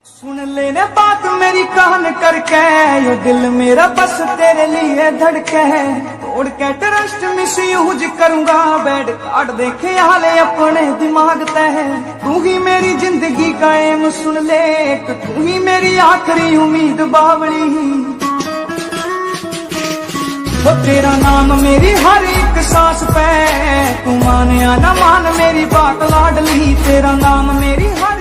सुन लेने बात मेरी कान करके, ये दिल मेरा बस तेरे लिए धड़के है। तोड़ के ट्रस्ट मिस यूज करूंगा, बेड कार्ड देखे हाले अपने दिमाग तय। तू ही मेरी जिंदगी का एम सुन ले, तू ही मेरी आखिरी उम्मीद बावली। वो तेरा नाम मेरी हर एक सांस पे, तू मान या ना मान मेरी बात लाडली। तेरा नाम मेरी हर